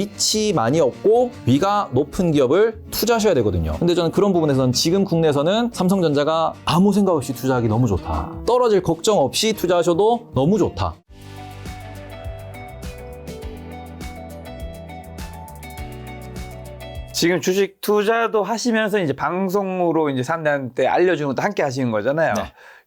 밑이 많이 없고 위가 높은 기업을 투자하셔야 되거든요. 근데 저는 그런 부분에서는 지금 국내에서는 삼성전자가 아무 생각 없이 투자하기 너무 좋다. 떨어질 걱정 없이 투자하셔도 너무 좋다. 지금 주식 투자도 하시면서 이제 방송으로 이제 사람들한테 알려주는 것도 함께 하시는 거잖아요. 네.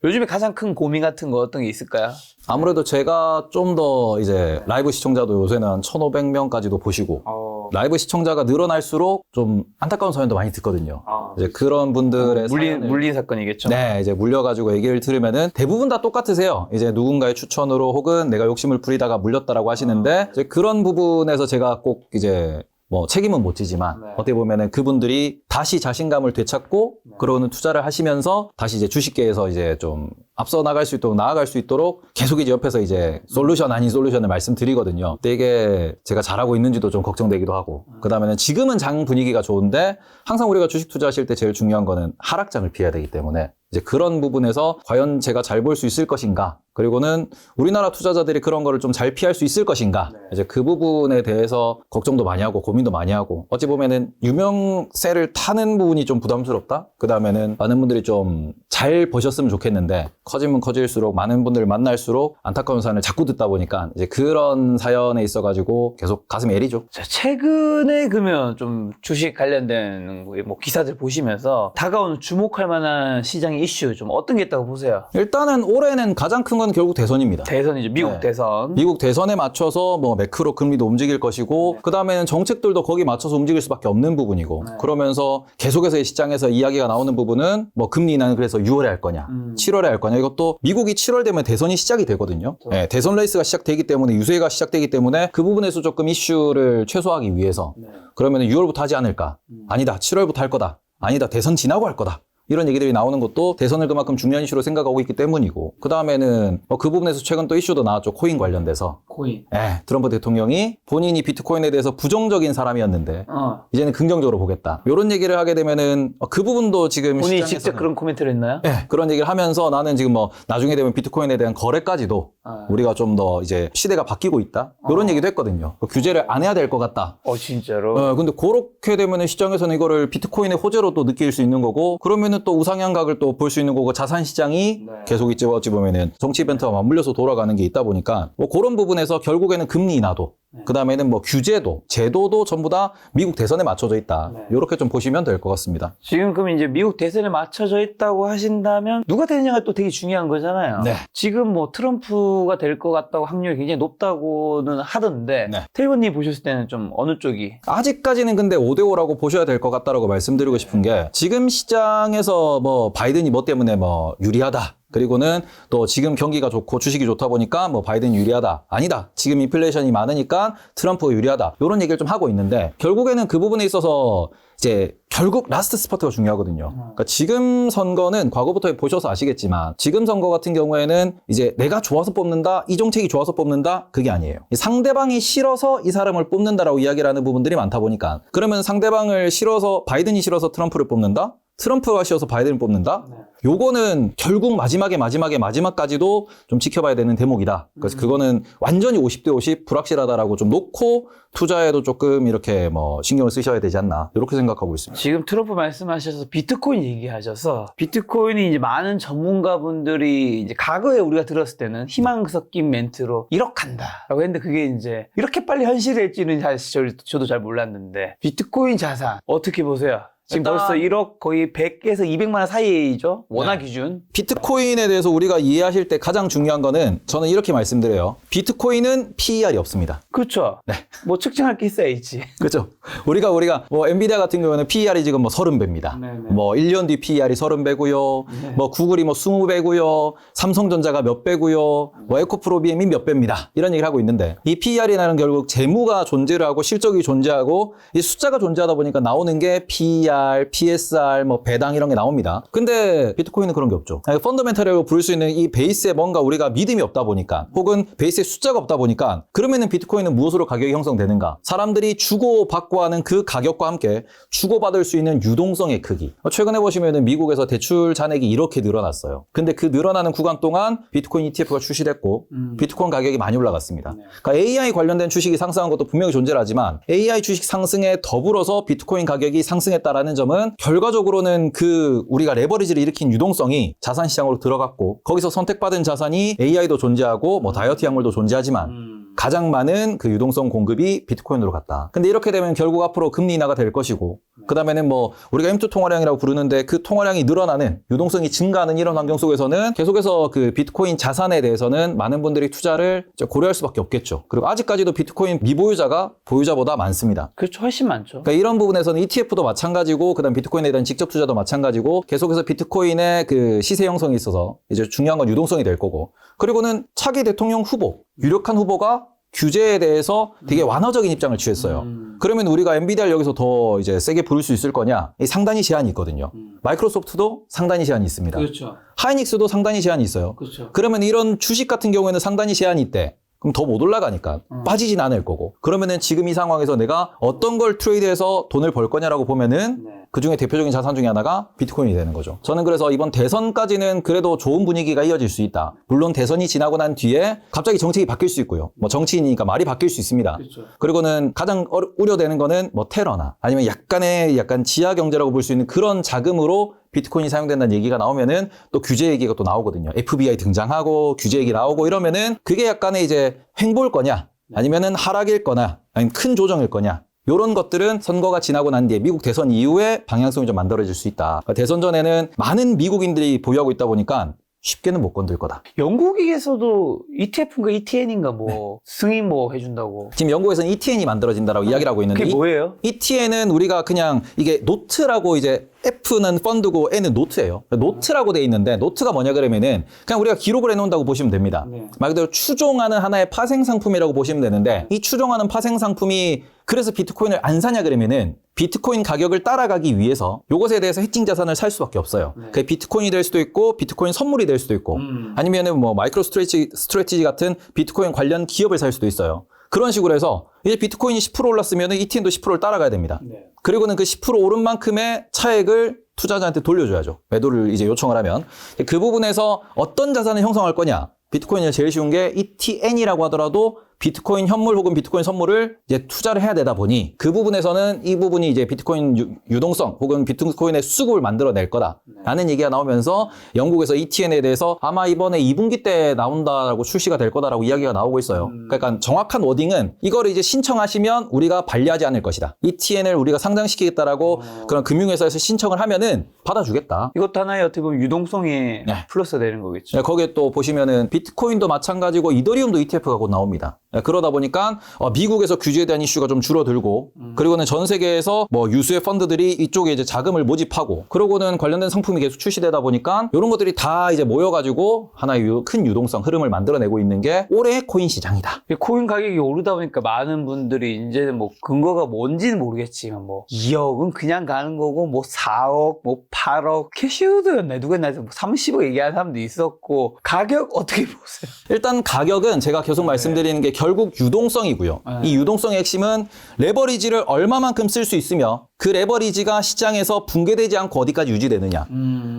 요즘에 가장 큰 고민 같은 거 어떤 게 있을까요? 아무래도 제가 좀 더 이제 라이브 시청자도 요새는 한 1,500명까지도 보시고 라이브 시청자가 늘어날수록 좀 안타까운 사연도 많이 듣거든요. 이제 그런 분들의 물린 사건이겠죠. 네, 이제 물려가지고 얘기를 들으면은 대부분 다 똑같으세요. 이제 누군가의 추천으로 혹은 내가 욕심을 부리다가 물렸다라고 하시는데 이제 그런 부분에서 제가 꼭 이제 뭐 책임은 못 지지만 어떻게 보면은 그분들이 다시 자신감을 되찾고 그러는 투자를 하시면서 다시 이제 주식계에서 이제 좀 앞서 나갈 수 있도록 나아갈 수 있도록 계속 이제 옆에서 이제 솔루션 아닌 솔루션을 말씀드리거든요. 근데 이게 제가 잘하고 있는지도 좀 걱정되기도 하고 그다음에는 지금은 장 분위기가 좋은데 항상 우리가 주식 투자하실 때 제일 중요한 거는 하락장을 피해야 되기 때문에 이제 그런 부분에서 과연 제가 잘 볼 수 있을 것인가 그리고는 우리나라 투자자들이 그런 거를 좀 잘 피할 수 있을 것인가 이제 그 부분에 대해서 걱정도 많이 하고 고민도 많이 하고 어찌 보면은 유명세를 타는 부분이 좀 부담스럽다 그 다음에는 많은 분들이 좀 잘 보셨으면 좋겠는데 커지면 커질수록 많은 분들을 만날수록 안타까운 사연을 자꾸 듣다 보니까 이제 그런 사연에 있어가지고 계속 가슴이 애리죠. 자, 최근에 그러면 좀 주식 관련된 뭐 기사들 보시면서 다가오는 주목할 만한 시장의 이슈 좀 어떤 게 있다고 보세요? 일단은 올해는 가장 큰 건 결국 대선입니다. 대선이죠. 미국 네. 대선. 미국 대선에 맞춰서 뭐 매크로 금리도 움직일 것이고 그 다음에는 정책들도 거기 맞춰서 움직일 수밖에 없는 부분이고 그러면서 계속해서 이 시장에서 이야기가 나오는 부분은 뭐 금리 인하는 그래서 6월에 할 거냐 7월에 할 거냐 이것도 미국이 7월 되면 대선이 시작이 되거든요. 네, 대선 레이스가 시작되기 때문에 유세가 시작되기 때문에 그 부분에서 조금 이슈를 최소화하기 위해서 그러면 6월부터 하지 않을까 아니다 7월부터 할 거다 아니다 대선 지나고 할 거다 이런 얘기들이 나오는 것도 대선을 그만큼 중요한 이슈로 생각하고 있기 때문이고 그 다음에는 그 부분에서 최근 또 이슈도 나왔죠. 코인 관련돼서 코인. 트럼프 대통령이 본인이 비트코인에 대해서 부정적인 사람이었는데 이제는 긍정적으로 보겠다 이런 얘기를 하게 되면은 그 부분도 지금 본인이 시장에서는 직접 그런 코멘트를 했나요? 네, 그런 얘기를 하면서 나는 지금 뭐 나중에 되면 비트코인에 대한 거래까지도 우리가 좀 더 이제 시대가 바뀌고 있다 이런 얘기도 했거든요. 규제를 안 해야 될 것 같다. 진짜로? 근데 그렇게 되면은 시장에서는 이거를 비트코인의 호재로 또 느낄 수 있는 거고 그러면은 또 우상향각을 또 볼 수 있는 거고 자산 시장이 계속 있지 어찌 보면은 정치 이벤트와 맞물려서 돌아가는 게 있다 보니까 뭐 그런 부분에서 결국에는 금리 인하도 그 다음에는 뭐 규제도 제도도 전부 다 미국 대선에 맞춰져 있다. 이렇게 좀 보시면 될 것 같습니다. 지금 그럼 이제 미국 대선에 맞춰져 있다고 하신다면 누가 되느냐가 또 되게 중요한 거잖아요. 네. 지금 뭐 트럼프가 될 것 같다고 확률이 굉장히 높다고는 하던데 태일권님 보셨을 때는 좀 어느 쪽이? 아직까지는 근데 5대5라고 보셔야 될 것 같다라고 말씀드리고 싶은 게 지금 시장에서 뭐 바이든이 뭐 때문에 뭐 유리하다. 그리고는 또 지금 경기가 좋고 주식이 좋다 보니까 뭐 바이든이 유리하다. 아니다. 지금 인플레이션이 많으니까 트럼프가 유리하다. 이런 얘기를 좀 하고 있는데 결국에는 그 부분에 있어서 이제 결국 라스트 스퍼트가 중요하거든요. 그러니까 지금 선거는 과거부터 보셔서 아시겠지만 지금 선거 같은 경우에는 이제 내가 좋아서 뽑는다, 이 정책이 좋아서 뽑는다 그게 아니에요. 상대방이 싫어서 이 사람을 뽑는다라고 이야기를 하는 부분들이 많다 보니까 그러면 상대방을 싫어서 바이든이 싫어서 트럼프를 뽑는다? 트럼프가 싫어서 바이든을 뽑는다? 요거는 결국 마지막까지도 좀 지켜봐야 되는 대목이다. 그래서 그거는 완전히 50대 50 불확실하다라고 좀 놓고 투자에도 조금 이렇게 뭐 신경을 쓰셔야 되지 않나 이렇게 생각하고 있습니다. 지금 트럼프 말씀하셔서 비트코인 얘기하셔서 비트코인이 이제 많은 전문가분들이 이제 과거에 우리가 들었을 때는 희망 섞인 멘트로 1억 간다라고 했는데 그게 이제 이렇게 빨리 현실일지는 사실 저도 잘 몰랐는데 비트코인 자산 어떻게 보세요? 지금 일단 벌써 1억 거의 100에서 200만 원 사이죠? 원화 기준. 비트코인에 대해서 우리가 이해하실 때 가장 중요한 거는 저는 이렇게 말씀드려요. 비트코인은 PER이 없습니다. 그렇죠. 뭐 측정할 게 있어야지. 그렇죠. 우리가 뭐 엔비디아 같은 경우에는 PER이 지금 뭐 30배입니다. 뭐 1년 뒤 PER이 30배고요. 뭐 구글이 뭐 20배고요. 삼성전자가 몇 배고요. 뭐 에코프로비엠이 몇 배입니다. 이런 얘기를 하고 있는데 이 PER이라는 결국 재무가 존재를 하고 실적이 존재하고 이 숫자가 존재하다 보니까 나오는 게 PER ADR, PSR, 뭐 배당 이런 게 나옵니다. 근데 비트코인은 그런 게 없죠. 펀더멘탈이라고 부를 수 있는 이 베이스에 뭔가 우리가 믿음이 없다 보니까 혹은 베이스에 숫자가 없다 보니까 그러면은 비트코인은 무엇으로 가격이 형성되는가? 사람들이 주고받고 하는 그 가격과 함께 주고받을 수 있는 유동성의 크기. 최근에 보시면은 미국에서 대출 잔액이 이렇게 늘어났어요. 근데 그 늘어나는 구간 동안 비트코인 ETF가 출시됐고 비트코인 가격이 많이 올라갔습니다. 그러니까 AI 관련된 주식이 상승한 것도 분명히 존재를 하지만 AI 주식 상승에 더불어서 비트코인 가격이 상승했다라는 점은 결과적으로는 그 우리가 레버리지를 일으킨 유동성이 자산 시장으로 들어갔고 거기서 선택받은 자산이 AI도 존재하고 뭐 다이어트 약물도 존재하지만 가장 많은 그 유동성 공급이 비트코인으로 갔다. 근데 이렇게 되면 결국 앞으로 금리 인하가 될 것이고 그 다음에는 뭐 우리가 M2 통화량이라고 부르는데 그 통화량이 늘어나는 유동성이 증가하는 이런 환경 속에서는 계속해서 그 비트코인 자산에 대해서는 많은 분들이 투자를 고려할 수밖에 없겠죠. 그리고 아직까지도 비트코인 미보유자가 보유자보다 많습니다. 그렇죠. 훨씬 많죠. 그러니까 이런 부분에서는 ETF도 마찬가지고 그다음 비트코인에 대한 직접 투자도 마찬가지고 계속해서 비트코인의 그 시세 형성이 있어서 이제 중요한 건 유동성이 될 거고 그리고는 차기 대통령 후보 유력한 후보가 규제에 대해서 되게 완화적인 입장을 취했어요. 그러면 우리가 엔비디아를 여기서 더 이제 세게 부를 수 있을 거냐? 이 상단위 제한이 있거든요. 마이크로소프트도 상단위 제한이 있습니다. 그렇죠. 하이닉스도 상단위 제한이 있어요. 그렇죠. 그러면 이런 주식 같은 경우에는 상단위 제한이 있대. 그럼 더 못 올라가니까 빠지진 않을 거고 그러면은 지금 이 상황에서 내가 어떤 걸 트레이드해서 돈을 벌 거냐라고 보면은 그중에 대표적인 자산 중에 하나가 비트코인이 되는 거죠. 저는 그래서 이번 대선까지는 그래도 좋은 분위기가 이어질 수 있다. 물론 대선이 지나고 난 뒤에 갑자기 정책이 바뀔 수 있고요. 뭐 정치인이니까 말이 바뀔 수 있습니다. 그렇죠. 그리고는 가장 우려되는 거는 뭐 테러나 아니면 약간 지하 경제라고 볼 수 있는 그런 자금으로 비트코인이 사용된다는 얘기가 나오면은 또 규제 얘기가 또 나오거든요. FBI 등장하고 규제 얘기 나오고 이러면은 그게 약간의 이제 횡보일 거냐 아니면은 하락일 거냐 아니면 큰 조정일 거냐 이런 것들은 선거가 지나고 난 뒤에 미국 대선 이후에 방향성이 좀 만들어질 수 있다. 그러니까 대선 전에는 많은 미국인들이 보유하고 있다 보니까 쉽게는 못 건들 거다. 영국에서도 ETF인가 ETN인가 뭐 승인 뭐 해준다고. 지금 영국에서는 ETN이 만들어진다라고 이야기를 하고 있는데 그게 뭐예요? ETN은 우리가 그냥 이게 노트라고 이제 F는 펀드고 N은 노트예요. 노트라고 돼 있는데 노트가 뭐냐 그러면은 그냥 우리가 기록을 해놓는다고 보시면 됩니다. 말 그대로 추종하는 하나의 파생 상품이라고 보시면 되는데 이 추종하는 파생 상품이 그래서 비트코인을 안 사냐 그러면은 비트코인 가격을 따라가기 위해서 이것에 대해서 해칭 자산을 살 수밖에 없어요. 그게 비트코인이 될 수도 있고 비트코인 선물이 될 수도 있고 아니면은 뭐 마이크로 스트레티지 같은 비트코인 관련 기업을 살 수도 있어요. 그런 식으로 해서 이제 비트코인이 10% 올랐으면 ETN도 10%를 따라가야 됩니다. 그리고는 그 10% 오른 만큼의 차액을 투자자한테 돌려줘야죠. 매도를 이제 요청을 하면. 그 부분에서 어떤 자산을 형성할 거냐. 비트코인이 제일 쉬운 게 ETN이라고 하더라도 비트코인 현물 혹은 비트코인 선물을 이제 투자를 해야 되다 보니 그 부분에서는 이 부분이 이제 비트코인 유동성 혹은 비트코인의 수급을 만들어낼 거다라는 얘기가 나오면서 영국에서 ETN에 대해서 아마 이번에 2분기 때 나온다라고 출시가 될 거다라고 이야기가 나오고 있어요. 그러니까 정확한 워딩은 이거를 이제 신청하시면 우리가 반려하지 않을 것이다. ETN을 우리가 상장시키겠다라고 그런 금융회사에서 신청을 하면은 받아주겠다. 이것도 하나의 어떻게 보면 유동성에 플러스가 되는 거겠죠. 거기에 또 보시면은 비트코인도 마찬가지고 이더리움도 ETF가 곧 나옵니다. 그러다 보니까 미국에서 규제에 대한 이슈가 좀 줄어들고 그리고는 전 세계에서 뭐 유수의 펀드들이 이쪽에 이제 자금을 모집하고 그러고는 관련된 상품이 계속 출시되다 보니까 이런 것들이 다 이제 모여가지고 하나의 큰 유동성 흐름을 만들어내고 있는 게 올해의 코인 시장이다. 코인 가격이 오르다 보니까 많은 분들이 이제는 뭐 근거가 뭔지는 모르겠지만 뭐 2억은 그냥 가는 거고 뭐 4억 뭐 8억 캐시우드였나 누구였나 해서 뭐 30억 얘기하는 사람도 있었고 가격 어떻게 보세요? 일단 가격은 제가 계속 말씀드리는 게 결국 유동성이고요. 이 유동성의 핵심은 레버리지를 얼마만큼 쓸 수 있으며 그 레버리지가 시장에서 붕괴되지 않고 어디까지 유지되느냐.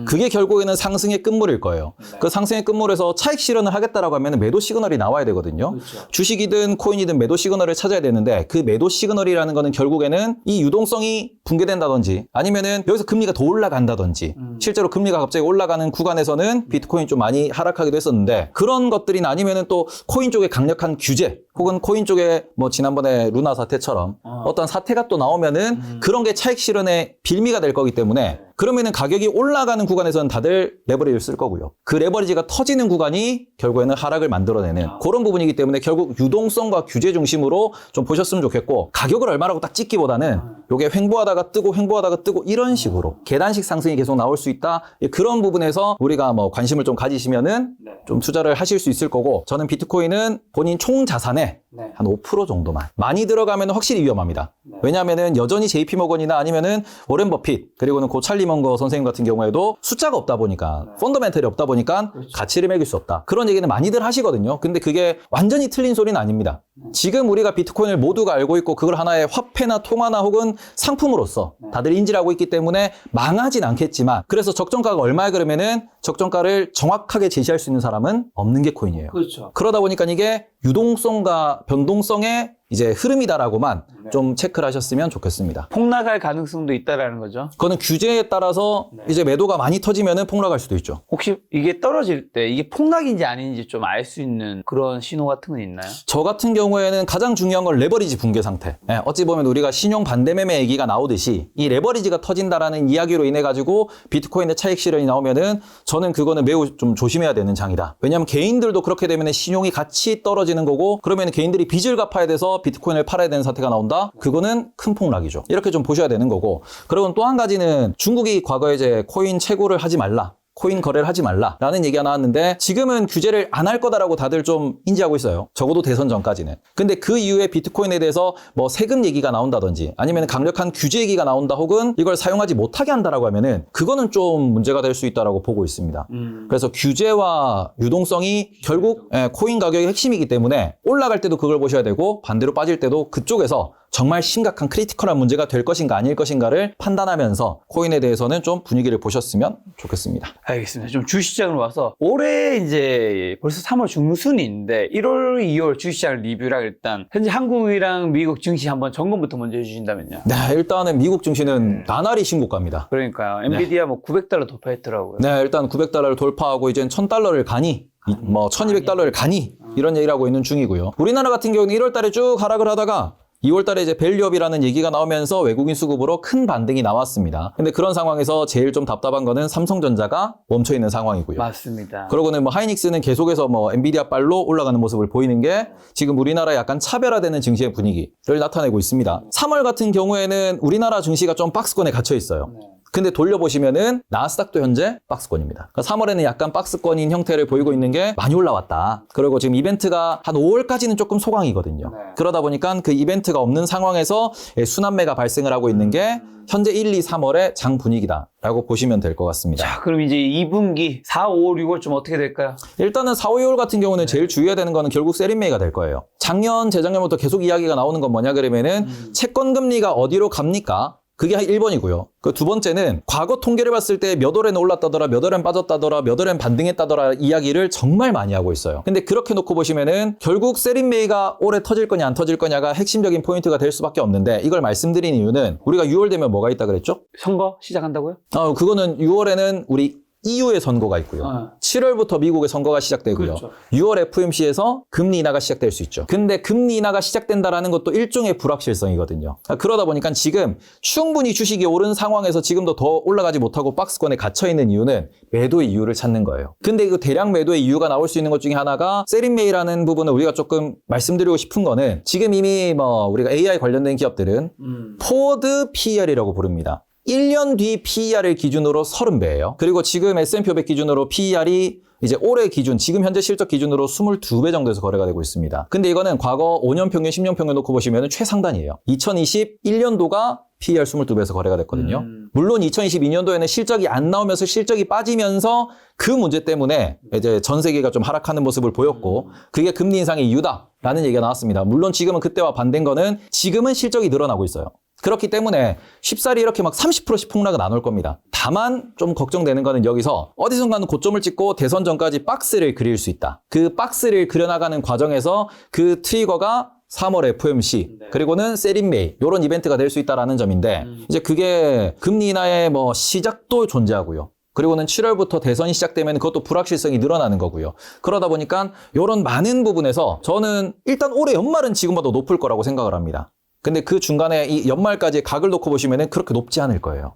그게 결국에는 상승의 끝물일 거예요. 그 상승의 끝물에서 차익 실현을 하겠다라고 하면 매도 시그널이 나와야 되거든요. 그렇죠. 주식이든 코인이든 매도 시그널을 찾아야 되는데 그 매도 시그널이라는 거는 결국에는 이 유동성이 붕괴된다든지 아니면은 여기서 금리가 더 올라간다든지 실제로 금리가 갑자기 올라가는 구간에서는 비트코인이 좀 많이 하락하기도 했었는데 그런 것들이나 아니면은 또 코인 쪽에 강력한 규제 혹은 코인 쪽에 뭐 지난번에 루나 사태처럼 어떤 사태가 또 나오면은 그런 게 차익 실현의 빌미가 될 거기 때문에 그러면은 가격이 올라가는 구간에서는 다들 레버리지를 쓸 거고요. 그 레버리지가 터지는 구간이 결국에는 하락을 만들어내는 그런 부분이기 때문에 결국 유동성과 규제 중심으로 좀 보셨으면 좋겠고, 가격을 얼마라고 딱 찍기보다는 요게 횡보하다가 뜨고 이런 식으로 계단식 상승이 계속 나올 수 있다. 그런 부분에서 우리가 뭐 관심을 좀 가지시면은 좀 투자를 하실 수 있을 거고, 저는 비트코인은 본인 총 자산의 한 5% 정도만. 많이 들어가면 확실히 위험합니다. 왜냐하면은 여전히 JP 모건이나 아니면은 워렌 버핏, 그리고는 고 찰리 먼거 선생님 같은 경우에도 숫자가 없다 보니까, 펀더멘털이 없다 보니까 가치를 매길 수 없다. 그런 얘기는 많이들 하시거든요. 근데 그게 완전히 틀린 소리는 아닙니다. 지금 우리가 비트코인을 모두가 알고 있고 그걸 하나의 화폐나 통화나 혹은 상품으로서 다들 인지를 하고 있기 때문에 망하진 않겠지만, 그래서 적정가가 얼마야 그러면은 적정가를 정확하게 제시할 수 있는 사람은 없는 게 코인이에요. 그렇죠. 그러다 보니까 이게 유동성과 변동성의 이제 흐름이다라고만 좀 체크를 하셨으면 좋겠습니다. 폭락할 가능성도 있다라는 거죠. 그거는 규제에 따라서 이제 매도가 많이 터지면은 폭락할 수도 있죠. 혹시 이게 떨어질 때 이게 폭락인지 아닌지 좀 알 수 있는 그런 신호 같은 건 있나요? 저 같은 경우에는 가장 중요한 건 레버리지 붕괴 상태. 어찌 보면 우리가 신용 반대매매 얘기가 나오듯이 이 레버리지가 터진다라는 이야기로 인해 가지고 비트코인의 차익 실현이 나오면은 저는 그거는 매우 좀 조심해야 되는 장이다. 왜냐하면 개인들도 그렇게 되면 신용이 같이 떨어지는 거고, 그러면 개인들이 빚을 갚아야 돼서 비트코인을 팔아야 되는 사태가 나온다? 그거는 큰 폭락이죠. 이렇게 좀 보셔야 되는 거고, 그리고 또 한 가지는 중국이 과거에 이제 코인 채굴을 하지 말라, 코인 거래를 하지 말라라는 얘기가 나왔는데, 지금은 규제를 안 할 거다라고 다들 좀 인지하고 있어요. 적어도 대선 전까지는. 근데 그 이후에 비트코인에 대해서 뭐 세금 얘기가 나온다든지 아니면 강력한 규제 얘기가 나온다, 혹은 이걸 사용하지 못하게 한다라고 하면은 그거는 좀 문제가 될 수 있다라고 보고 있습니다. 그래서 규제와 유동성이 결국 코인 가격의 핵심이기 때문에 올라갈 때도 그걸 보셔야 되고, 반대로 빠질 때도 그쪽에서 정말 심각한 크리티컬한 문제가 될 것인가 아닐 것인가를 판단하면서 코인에 대해서는 좀 분위기를 보셨으면 좋겠습니다. 알겠습니다. 좀 주시장으로 와서 올해 이제 벌써 3월 중순인데 1월, 2월 주시장 리뷰랑 일단 현재 한국이랑 미국 증시 한번 점검부터 먼저 해주신다면요. 네, 일단은 미국 증시는 나날이 신고가입니다. 그러니까요. 엔비디아 뭐 $900 돌파했더라고요. 네, 일단 $900를 돌파하고 이젠 $1000를 가니, 뭐 $1200를 가니 이런 얘기를 하고 있는 중이고요. 우리나라 같은 경우는 1월 달에 쭉 하락을 하다가 2월 달에 이제 밸류업이라는 얘기가 나오면서 외국인 수급으로 큰 반등이 나왔습니다. 근데 그런 상황에서 제일 좀 답답한 거는 삼성전자가 멈춰 있는 상황이고요. 맞습니다. 그러고는 뭐 하이닉스는 계속해서 뭐 엔비디아 빨로 올라가는 모습을 보이는 게 지금 우리나라의 약간 차별화되는 증시의 분위기를 나타내고 있습니다. 3월 같은 경우에는 우리나라 증시가 좀 박스권에 갇혀 있어요. 근데 돌려보시면은 나스닥도 현재 박스권입니다. 그러니까 3월에는 약간 박스권인 형태를 보이고 있는 게 많이 올라왔다. 그리고 지금 이벤트가 한 5월까지는 조금 소강이거든요. 그러다 보니까 그 이벤트가 없는 상황에서 순환매가 발생을 하고 있는 게 현재 1, 2, 3월의 장 분위기다라고 보시면 될 것 같습니다. 자, 그럼 이제 2분기 4, 5, 6월 좀 어떻게 될까요? 일단은 4, 5, 6월 같은 경우는 제일 주의해야 되는 거는 결국 세린메이가 될 거예요. 작년, 재작년부터 계속 이야기가 나오는 건 뭐냐 그러면은 채권 금리가 어디로 갑니까? 그게 1번이고요. 그 두 번째는 과거 통계를 봤을 때 몇 월에는 올랐다더라, 몇 월엔 빠졌다더라, 몇 월엔 반등했다더라 이야기를 정말 많이 하고 있어요. 근데 그렇게 놓고 보시면은 결국 세린메이가 올해 터질 거냐 안 터질 거냐가 핵심적인 포인트가 될 수밖에 없는데, 이걸 말씀드린 이유는 우리가 6월 되면 뭐가 있다 그랬죠? 선거 시작한다고요? 그거는 6월에는 우리 EU의 선거가 있고요. 7월부터 미국의 선거가 시작되고요. 그렇죠. 6월 FOMC에서 금리 인하가 시작될 수 있죠. 근데 금리 인하가 시작된다라는 것도 일종의 불확실성이거든요. 그러다 보니까 지금 충분히 주식이 오른 상황에서 지금도 더 올라가지 못하고 박스권에 갇혀있는 이유는 매도의 이유를 찾는 거예요. 근데 그 대량 매도의 이유가 나올 수 있는 것 중에 하나가 세린메이라는 부분을 우리가 조금 말씀드리고 싶은 거는, 지금 이미 뭐 우리가 AI 관련된 기업들은 포워드 PER이라고 부릅니다. 1년 뒤 PER을 기준으로 30배예요. 그리고 지금 S&P 500 기준으로 PER이 이제 올해 기준, 지금 현재 실적 기준으로 22배 정도에서 거래가 되고 있습니다. 근데 이거는 과거 5년 평균, 10년 평균 놓고 보시면 최상단이에요. 2021년도가 PER 22배에서 거래가 됐거든요. 물론 2022년도에는 실적이 안 나오면서 실적이 빠지면서 그 문제 때문에 이제 전 세계가 좀 하락하는 모습을 보였고, 그게 금리 인상의 이유다라는 얘기가 나왔습니다. 물론 지금은 그때와 반대인 거는 지금은 실적이 늘어나고 있어요. 그렇기 때문에 쉽사리 이렇게 막 30%씩 폭락은 안 올 겁니다. 다만 좀 걱정되는 거는 여기서 어디선가는 고점을 찍고 대선 전까지 박스를 그릴 수 있다. 그 박스를 그려나가는 과정에서 그 트리거가 3월 FOMC, 그리고는 세린메이, 이런 이벤트가 될 수 있다라는 점인데, 이제 그게 금리 인하의 뭐 시작도 존재하고요. 그리고는 7월부터 대선이 시작되면 그것도 불확실성이 늘어나는 거고요. 그러다 보니까 이런 많은 부분에서 저는 일단 올해 연말은 지금보다 높을 거라고 생각을 합니다. 근데 그 중간에 이 연말까지 각을 놓고 보시면은 그렇게 높지 않을 거예요.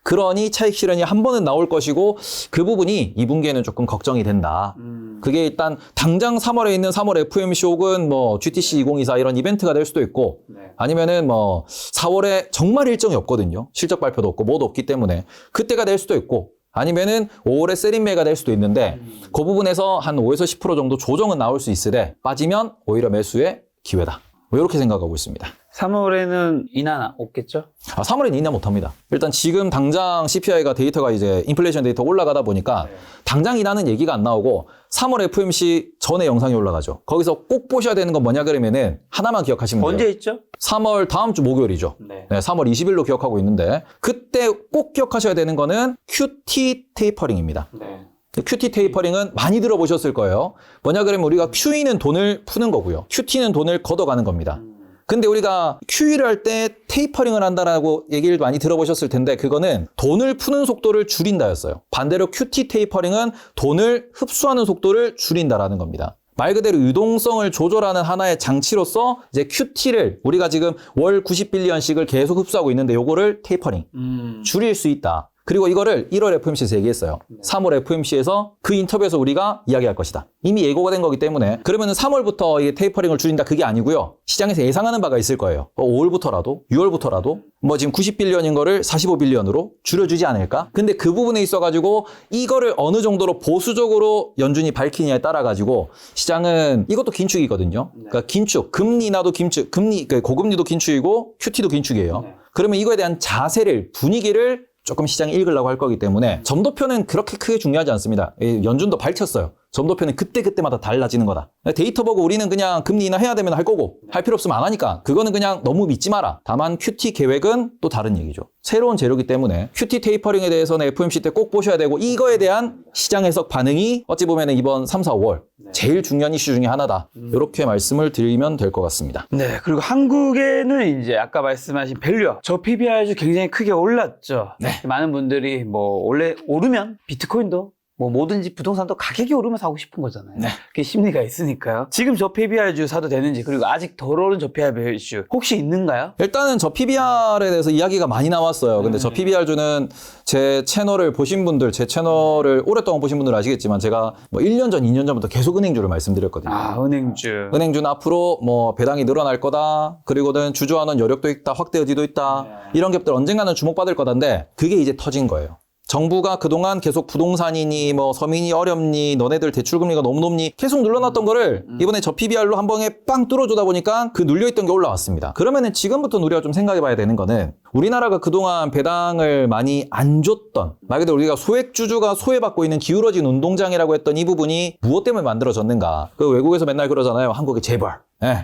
그러니 차익 실현이 한 번은 나올 것이고 그 부분이 2분기에는 조금 걱정이 된다. 그게 일단 당장 3월에 있는 3월 FOMC 혹은 뭐 GTC 2024 이런 이벤트가 될 수도 있고 아니면은 뭐 4월에 정말 일정이 없거든요. 실적 발표도 없고 뭐도 없기 때문에 그때가 될 수도 있고 아니면은 5월에 세린매가 될 수도 있는데 그 부분에서 한 5에서 10% 정도 조정은 나올 수 있으되 빠지면 오히려 매수의 기회다. 뭐 이렇게 생각하고 있습니다. 3월에는 인하 없겠죠? 3월에는 인하 못합니다. 일단 지금 당장 CPI가 데이터가 이제 인플레이션 데이터 올라가다 보니까 당장 인하는 얘기가 안 나오고 3월 FOMC 전에 영상이 올라가죠. 거기서 꼭 보셔야 되는 건 뭐냐 그러면은 하나만 기억하시면 돼요. 언제 있죠? 3월 다음 주 목요일이죠. 네, 3월 20일로 기억하고 있는데 그때 꼭 기억하셔야 되는 거는 QT 테이퍼링입니다. QT 테이퍼링은 많이 들어보셨을 거예요. 뭐냐 그러면 우리가 QE는 돈을 푸는 거고요. QT는 돈을 걷어가는 겁니다. 근데 우리가 QE를 할 때 테이퍼링을 한다라고 얘기를 많이 들어보셨을 텐데 그거는 돈을 푸는 속도를 줄인다였어요. 반대로 QT 테이퍼링은 돈을 흡수하는 속도를 줄인다라는 겁니다. 말 그대로 유동성을 조절하는 하나의 장치로서 이제 QT를 우리가 지금 월 90빌리언씩을 계속 흡수하고 있는데 요거를 테이퍼링 줄일 수 있다. 그리고 이거를 1월 FOMC에서 얘기했어요. 3월 FOMC에서 그 인터뷰에서 우리가 이야기할 것이다. 이미 예고가 된 거기 때문에 그러면은 3월부터 이게 테이퍼링을 줄인다 그게 아니고요. 시장에서 예상하는 바가 있을 거예요. 5월부터라도 6월부터라도 뭐 지금 90빌리언인 거를 45빌리언으로 줄여주지 않을까? 근데 그 부분에 있어가지고 이거를 어느 정도로 보수적으로 연준이 밝히느냐에 따라가지고 시장은 이것도 긴축이거든요. 그러니까 긴축, 금리 인하도 긴축, 고금리도 긴축이고 QT도 긴축이에요. 그러면 이거에 대한 자세를, 분위기를 조금 시장이 읽으려고 할 거기 때문에 점도표는 그렇게 크게 중요하지 않습니다. 연준도 밝혔어요. 점도표는 그때그때마다 달라지는 거다. 데이터 보고 우리는 그냥 금리 인하해야 되면 할 거고 할 필요 없으면 안 하니까 그거는 그냥 너무 믿지 마라. 다만 QT 계획은 또 다른 얘기죠. 새로운 재료이기 때문에 QT 테이퍼링에 대해서는 FOMC 때 꼭 보셔야 되고 이거에 대한 시장 해석 반응이 어찌 보면 이번 3, 4, 5월 제일 중요한 이슈 중에 하나다. 이렇게 말씀을 드리면 될 것 같습니다. 네, 그리고 한국에는 이제 아까 말씀하신 밸류업, 저 PBR도 굉장히 크게 올랐죠. 많은 분들이 뭐 원래 오르면 비트코인도 뭐 뭐든지 부동산도 가격이 오르면 사고 싶은 거잖아요. 그게 심리가 있으니까요. 지금 저 PBR주 사도 되는지 그리고 아직 덜 오른 저 PBR주 혹시 있는가요? 일단은 저 PBR에 대해서 이야기가 많이 나왔어요. 근데 저 PBR주는 제 채널을 보신 분들, 제 채널을 오랫동안 보신 분들은 아시겠지만 제가 뭐 1년 전, 2년 전부터 계속 은행주를 말씀드렸거든요. 은행주. 은행주는 앞으로 뭐 배당이 늘어날 거다. 그리고는 주주환원 여력도 있다. 확대 여지도 있다. 이런 갭들 언젠가는 주목받을 거다인데 그게 이제 터진 거예요. 정부가 그동안 계속 부동산이니 뭐 서민이 어렵니 너네들 대출금리가 너무 높니 계속 눌러놨던 거를 이번에 저 PBR로 한 번에 빵 뚫어주다 보니까 그 눌려있던 게 올라왔습니다. 그러면은 지금부터 우리가 좀 생각해봐야 되는 거는 우리나라가 그동안 배당을 많이 안 줬던 말 그대로 우리가 소액주주가 소외받고 있는 기울어진 운동장이라고 했던 이 부분이 무엇 때문에 만들어졌는가. 그 외국에서 맨날 그러잖아요. 한국의 재벌.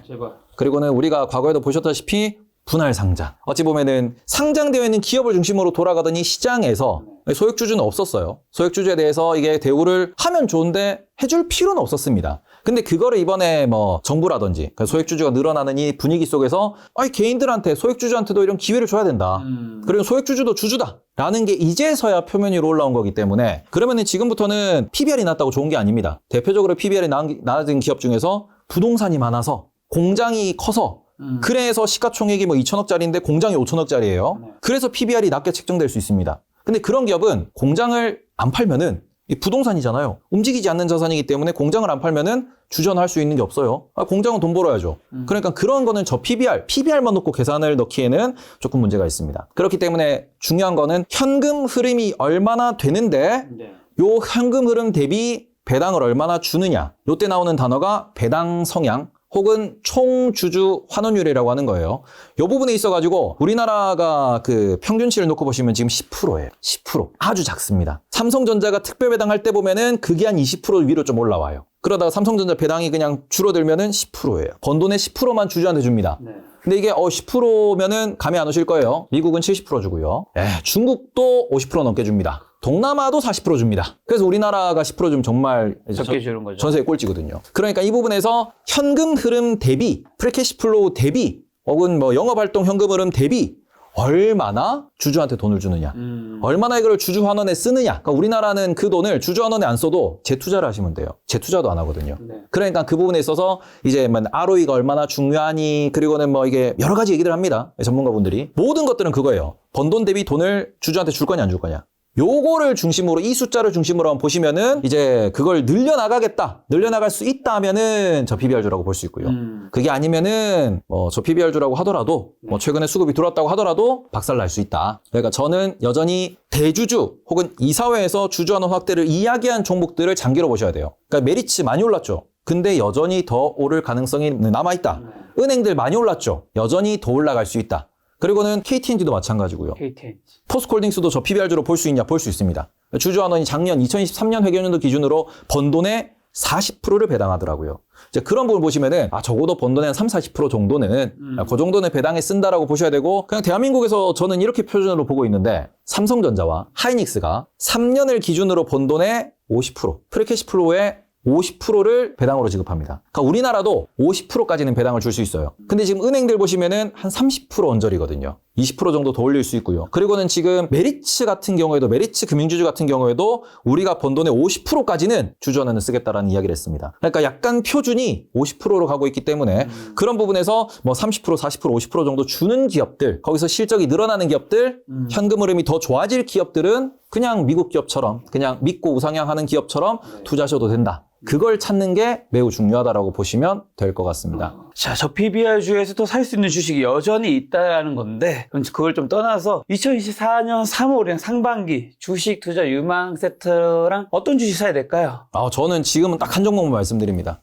재벌. 그리고는 우리가 과거에도 보셨다시피 분할 상장. 어찌 보면은 상장되어 있는 기업을 중심으로 돌아가던 이 시장에서 소액주주는 없었어요. 소액주주에 대해서 이게 대우를 하면 좋은데 해줄 필요는 없었습니다. 근데 그거를 이번에 뭐 정부라든지 그러니까 소액주주가 늘어나는 이 분위기 속에서 개인들한테 소액주주한테도 이런 기회를 줘야 된다. 그리고 소액주주도 주주다. 라는 게 이제서야 표면 위로 올라온 거기 때문에 그러면은 지금부터는 PBR이 낮다고 좋은 게 아닙니다. 대표적으로 PBR이 낮은 기업 중에서 부동산이 많아서 공장이 커서 그래서 시가총액이 뭐 2천억짜리인데 공장이 5천억짜리예요. 그래서 PBR이 낮게 책정될 수 있습니다. 근데 그런 기업은 공장을 안 팔면은 이 부동산이잖아요. 움직이지 않는 자산이기 때문에 공장을 안 팔면은 주전할 수 있는 게 없어요. 공장은 돈 벌어야죠. 그러니까 그런 거는 저 PBR만 놓고 계산을 넣기에는 조금 문제가 있습니다. 그렇기 때문에 중요한 거는 현금 흐름이 얼마나 되는데 요 현금 흐름 대비 배당을 얼마나 주느냐. 요때 나오는 단어가 배당 성향. 혹은 총주주 환원율이라고 하는 거예요. 이 부분에 있어가지고 우리나라가 그 평균치를 놓고 보시면 지금 10%예요. 10%. 아주 작습니다. 삼성전자가 특별 배당할 때 보면은 그게 한 20% 위로 좀 올라와요. 그러다가 삼성전자 배당이 그냥 줄어들면은 10%예요. 번 돈의 10%만 주주한테 줍니다. 근데 이게 10%면은 감이 안 오실 거예요. 미국은 70% 주고요. 중국도 50% 넘게 줍니다. 동남아도 40% 줍니다. 그래서 우리나라가 10% 주면 정말 적게 주는 거죠. 전세의 꼴찌거든요. 그러니까 이 부분에서 현금 흐름 대비, 프리캐시 플로우 대비, 혹은 뭐 영업활동 현금 흐름 대비 얼마나 주주한테 돈을 주느냐. 얼마나 이걸 주주 환원에 쓰느냐. 그러니까 우리나라는 그 돈을 주주 환원에 안 써도 재투자를 하시면 돼요. 재투자도 안 하거든요. 네. 그러니까 그 부분에 있어서 이제 뭐 ROE가 얼마나 중요하니 그리고는 뭐 이게 여러 가지 얘기를 합니다. 전문가분들이. 모든 것들은 그거예요. 번 돈 대비 돈을 주주한테 줄 거냐 안 줄 거냐. 요거를 중심으로 이 숫자를 중심으로 한번 보시면은 이제 그걸 늘려나가겠다. 늘려나갈 수 있다 하면은 저 PBR주라고 볼 수 있고요. 그게 아니면은 뭐 저 PBR주라고 하더라도 뭐 최근에 수급이 들어왔다고 하더라도 박살날 수 있다. 그러니까 저는 여전히 대주주 혹은 이사회에서 주주환원 확대를 이야기한 종목들을 장기로 보셔야 돼요. 그러니까 메리츠 많이 올랐죠. 근데 여전히 더 오를 가능성이 남아있다. 은행들 많이 올랐죠. 여전히 더 올라갈 수 있다. 그리고는 KTNG도 마찬가지고요. KTNG. 포스코홀딩스도 저 PBR주로 볼 수 있냐? 볼 수 있습니다. 주주환원이 작년 2023년 회계연도 기준으로 번 돈의 40%를 배당하더라고요. 이제 그런 부분 보시면은 적어도 번 돈의 한 30-40% 정도는 그 정도는 배당에 쓴다라고 보셔야 되고 그냥 대한민국에서 저는 이렇게 표준으로 보고 있는데 삼성전자와 하이닉스가 3년을 기준으로 번 돈의 50%, 프리캐시플로우의 50%를 배당으로 지급합니다. 그러니까 우리나라도 50%까지는 배당을 줄 수 있어요. 근데 지금 은행들 보시면은 한 30% 언저리거든요. 20% 정도 더 올릴 수 있고요. 그리고는 지금 메리츠 같은 경우에도 메리츠 금융주주 같은 경우에도 우리가 번 돈의 50%까지는 주주환원을 쓰겠다라는 이야기를 했습니다. 그러니까 약간 표준이 50%로 가고 있기 때문에 그런 부분에서 뭐 30%, 40%, 50% 정도 주는 기업들, 거기서 실적이 늘어나는 기업들, 현금 흐름이 더 좋아질 기업들은 그냥 미국 기업처럼 그냥 믿고 우상향하는 기업처럼 투자하셔도 된다. 그걸 찾는 게 매우 중요하다라고 보시면 될 것 같습니다. 자, 저 PBR주에서도 살 수 있는 주식이 여전히 있다는 건데 그걸 좀 떠나서 2024년 3월이랑 상반기 주식 투자 유망 세트랑 어떤 주식 사야 될까요? 저는 지금은 딱 한 종목만 말씀드립니다.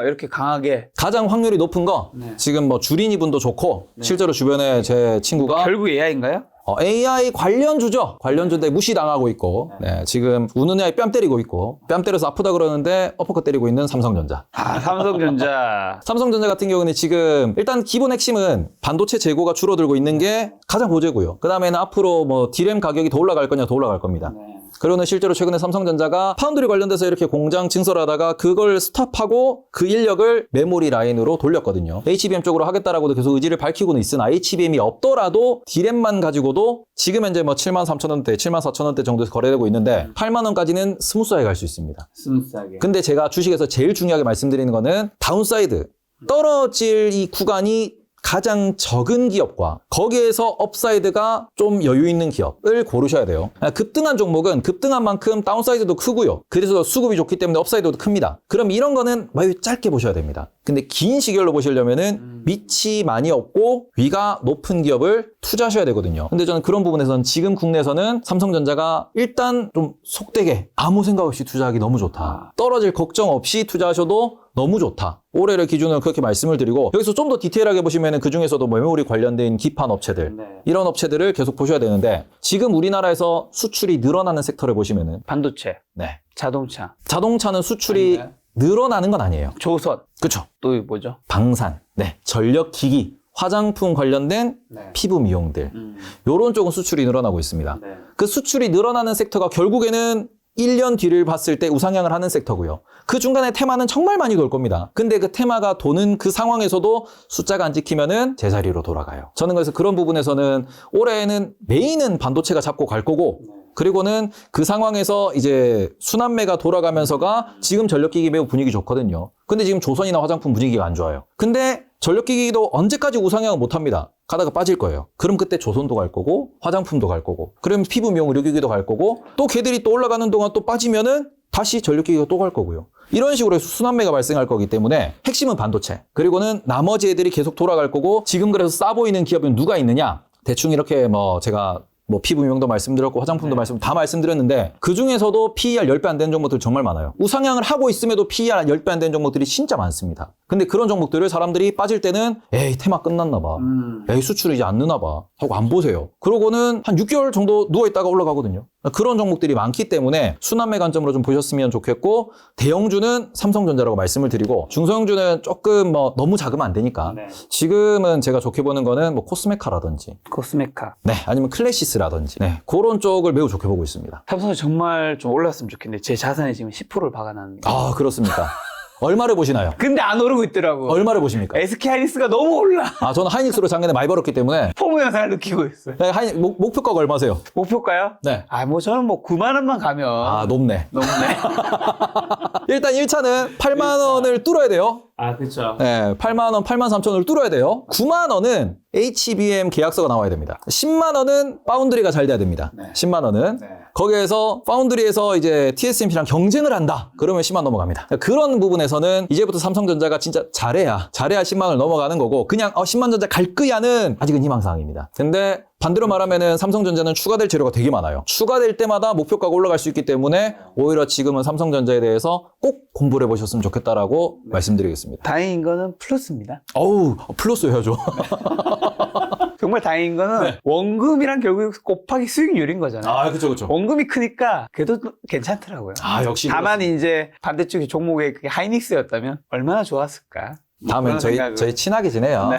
이렇게 강하게 가장 확률이 높은 거 지금 뭐 주린이 분도 좋고 실제로 주변에 제 친구가 결국 AI인가요? AI 관련주죠. 관련주인데 무시당하고 있고 지금 우는 애 뺨 때리고 있고 뺨 때려서 아프다 그러는데 어퍼컷 때리고 있는 삼성전자. 삼성전자. 삼성전자 같은 경우는 지금 일단 기본 핵심은 반도체 재고가 줄어들고 있는 게 가장 고재고요. 그 다음에는 앞으로 뭐 D램 가격이 더 올라갈 거냐 더 올라갈 겁니다. 그러면 실제로 최근에 삼성전자가 파운드리 관련돼서 이렇게 공장 증설하다가 그걸 스탑하고 그 인력을 메모리 라인으로 돌렸거든요. HBM 쪽으로 하겠다라고도 계속 의지를 밝히고는 있으나 HBM이 없더라도 D램만 가지고도 지금 현재 뭐 73,000원대, 74,000원대 정도에서 거래되고 있는데 8만 원까지는 스무스하게 갈 수 있습니다. 스무스하게. 근데 제가 주식에서 제일 중요하게 말씀드리는 거는 다운사이드, 떨어질 이 구간이 가장 적은 기업과 거기에서 업사이드가 좀 여유 있는 기업을 고르셔야 돼요. 급등한 종목은 급등한 만큼 다운사이드도 크고요. 그래서 수급이 좋기 때문에 업사이드도 큽니다. 그럼 이런 거는 매우 짧게 보셔야 됩니다. 근데 긴 시결로 보시려면은 밑이 많이 없고 위가 높은 기업을 투자하셔야 되거든요. 근데 저는 그런 부분에서는 지금 국내에서는 삼성전자가 일단 좀 속되게 아무 생각 없이 투자하기 너무 좋다. 떨어질 걱정 없이 투자하셔도 너무 좋다. 올해를 기준으로 그렇게 말씀을 드리고 여기서 좀 더 디테일하게 보시면 그 중에서도 메모리 관련된 기판 업체들 이런 업체들을 계속 보셔야 되는데 지금 우리나라에서 수출이 늘어나는 섹터를 보시면은 반도체, 자동차는 수출이 늘어나는 건 아니에요. 조선. 그렇죠. 또 뭐죠? 방산, 전력기기, 화장품 관련된 피부 미용들 요런 쪽은 수출이 늘어나고 있습니다. 그 수출이 늘어나는 섹터가 결국에는 1년 뒤를 봤을 때 우상향을 하는 섹터고요. 그 중간에 테마는 정말 많이 돌 겁니다. 근데 그 테마가 도는 그 상황에서도 숫자가 안 지키면은 제자리로 돌아가요. 저는 그래서 그런 부분에서는 올해는 메인은 반도체가 잡고 갈 거고 그리고는 그 상황에서 이제 순환매가 돌아가면서가 지금 전력기기 매우 분위기 좋거든요. 근데 지금 조선이나 화장품 분위기가 안 좋아요. 근데 전력기기도 언제까지 우상향을 못 합니다. 가다가 빠질 거예요. 그럼 그때 조선도 갈 거고 화장품도 갈 거고 그럼 피부 미용 의료기기도 갈 거고 또 걔들이 또 올라가는 동안 또 빠지면은 다시 전력기기가 또 갈 거고요. 이런 식으로 해서 순환매가 발생할 거기 때문에 핵심은 반도체 그리고는 나머지 애들이 계속 돌아갈 거고 지금 그래서 싸 보이는 기업은 누가 있느냐 대충 이렇게 제가 피부 미용도 말씀드렸고 화장품도 다 말씀드렸는데 그 중에서도 PER 10배 안 되는 종목들 정말 많아요. 우상향을 하고 있음에도 PER 10배 안 되는 종목들이 진짜 많습니다. 근데 그런 종목들을 사람들이 빠질 때는 에이 테마 끝났나 봐. 에이 수출이 이제 안 느나 봐. 하고 안 보세요. 그러고는 한 6개월 정도 누워있다가 올라가거든요. 그런 종목들이 많기 때문에 순환매 관점으로 좀 보셨으면 좋겠고 대형주는 삼성전자라고 말씀을 드리고 중소형주는 조금 너무 작으면 안 되니까 지금은 제가 좋게 보는 거는 코스메카라든지 아니면 클래시스라든지 그런 쪽을 매우 좋게 보고 있습니다. 삼성이 정말 좀 올랐으면 좋겠는데 제 자산이 지금 10%를 박아놨는데 그렇습니까? 얼마를 보시나요? 근데 안 오르고 있더라고. 얼마를 보십니까? SK 하이닉스가 너무 올라. 아, 저는 하이닉스로 작년에 많이 벌었기 때문에 포무 현상을 느끼고 있어요. 네, 목표가가 얼마세요? 목표가요? 네. 아, 뭐 저는 뭐 9만 원만 가면 아, 높네. 높네. 일단 1차는 8만 원을 뚫어야 돼요. 아, 그렇죠. 네, 8만 원, 8만 3천 원을 뚫어야 돼요. 9만 원은 HBM 계약서가 나와야 됩니다. 10만 원은 파운드리가 잘 돼야 됩니다. 네. 10만 원은. 네. 거기에서 파운드리에서 이제 TSMC랑 경쟁을 한다. 그러면 10만 넘어갑니다. 그런 부분에서는 이제부터 삼성전자가 진짜 잘해야 10만 원을 넘어가는 거고 그냥 10만 전자 갈 거야는 아직은 희망사항입니다. 근데 반대로 말하면은 삼성전자는 추가될 재료가 되게 많아요. 추가될 때마다 목표가가 올라갈 수 있기 때문에 오히려 지금은 삼성전자에 대해서 꼭 공부를 해보셨으면 좋겠다라고 말씀드리겠습니다. 다행인 거는 플러스입니다. 어우, 플러스 해야죠. 정말 다행인 거는 원금이랑 결국 곱하기 수익률인 거잖아요. 그쵸, 그쵸. 원금이 크니까 그래도 괜찮더라고요. 역시. 다만 이제 반대쪽에 종목에 그게 하이닉스였다면 얼마나 좋았을까. 뭐 다음엔 그런 생각을. 저희 친하게 지내요. 네.